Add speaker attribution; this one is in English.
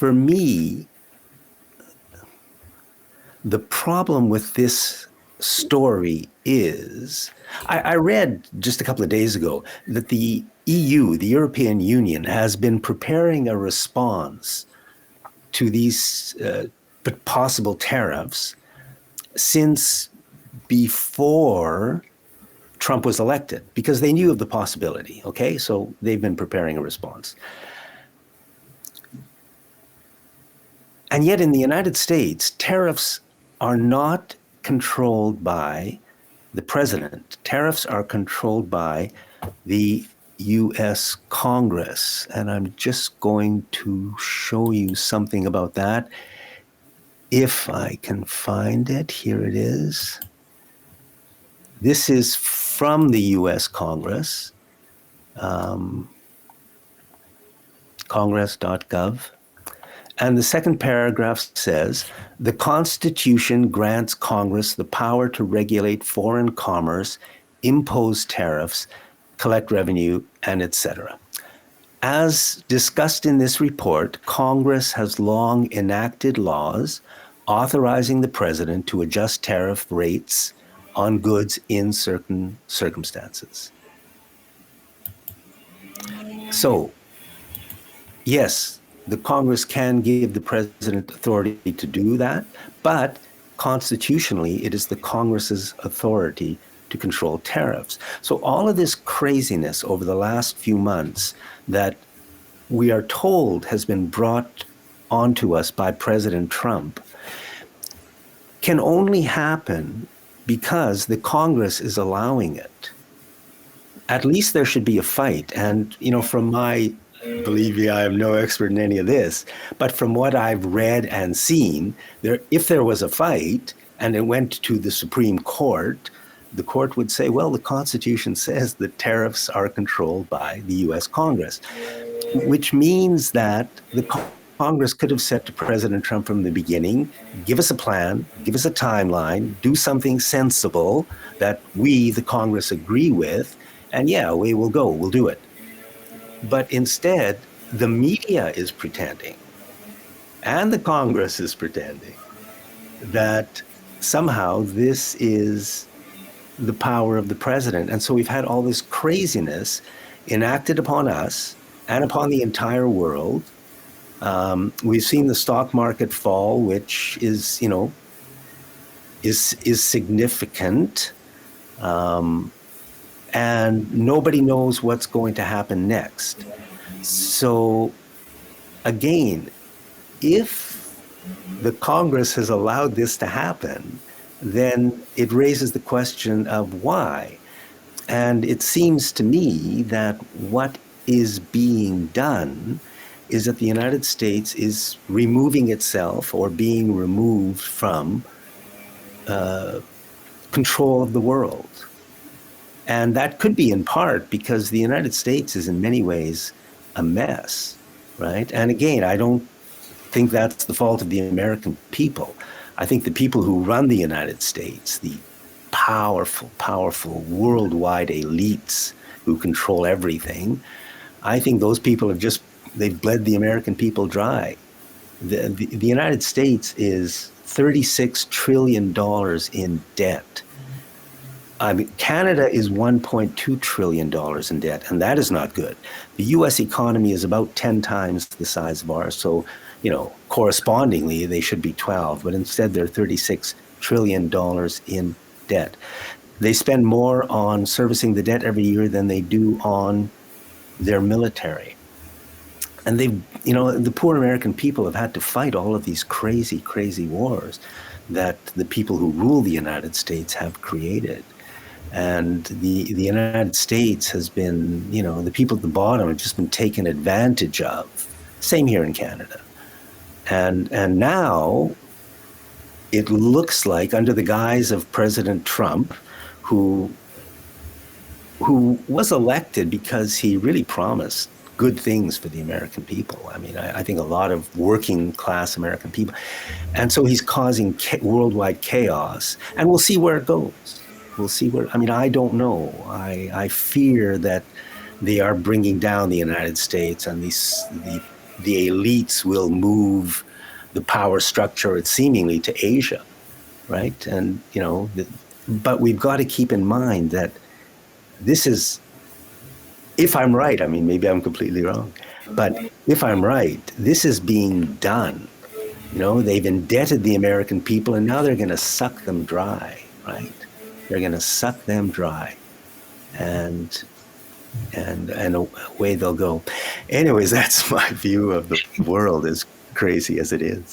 Speaker 1: for me, the problem with this story is, I read just a couple of days ago that the EU, the European Union, has been preparing a response to these possible tariffs since before Trump was elected, because they knew of the possibility, okay? So they've been preparing a response. And yet in the United States, tariffs are not controlled by the president. Tariffs are controlled by the US Congress. And I'm just going to show you something about that. If I can find it, here it is. This is from the US Congress, congress.gov. And the second paragraph says, the Constitution grants Congress the power to regulate foreign commerce, impose tariffs, collect revenue, and etc. As discussed in this report, Congress has long enacted laws authorizing the president to adjust tariff rates on goods in certain circumstances. So, yes, the Congress can give the president authority to do that, but constitutionally, it is the Congress's authority to control tariffs. So all of this craziness over the last few months that we are told has been brought onto us by President Trump can only happen because the Congress is allowing it. At least there should be a fight. And, from my, believe me, I am no expert in any of this, but from what I've read and seen, if there was a fight and it went to the Supreme Court, the court would say, well, the Constitution says that tariffs are controlled by the US Congress, which means that the Congress could have said to President Trump from the beginning, give us a plan, give us a timeline, do something sensible that we, the Congress, agree with, and yeah, we will go, we'll do it. But instead, the media is pretending, and the Congress is pretending, that somehow this is the power of the president. And so we've had all this craziness enacted upon us and upon the entire world. We've seen the stock market fall, which is significant. And nobody knows what's going to happen next. So again, if the Congress has allowed this to happen, then it raises the question of why. And it seems to me that what is being done is that the United States is removing itself or being removed from control of the world. And that could be in part because the United States is in many ways a mess, right? And again, I don't think that's the fault of the American people. I think the people who run the United States, the powerful worldwide elites who control everything, I think those people they've bled the American people dry. The United States is $36 trillion in debt. I mean, Canada is $1.2 trillion in debt, and that is not good. The US economy is about 10 times the size of ours. So, correspondingly, they should be 12, but instead they're $36 trillion in debt. They spend more on servicing the debt every year than they do on their military. And the poor American people have had to fight all of these crazy, crazy wars that the people who rule the United States have created. And the United States has been, the people at the bottom have just been taken advantage of. Same here in Canada. And now it looks like, under the guise of President Trump, who was elected because he really promised good things for the American people. I mean, I think a lot of working class American people. And so he's causing worldwide chaos, and we'll see where it goes. We'll see where, I don't know. I fear that they are bringing down the United States and the the elites will move the power structure seemingly to Asia, right? And, but we've got to keep in mind that this is, if I'm right, I mean, maybe I'm completely wrong, but if I'm right, this is being done. They've indebted the American people, and now they're going to suck them dry, right? They're going to suck them dry, and away they'll go. Anyways, that's my view of the world, as crazy as it is.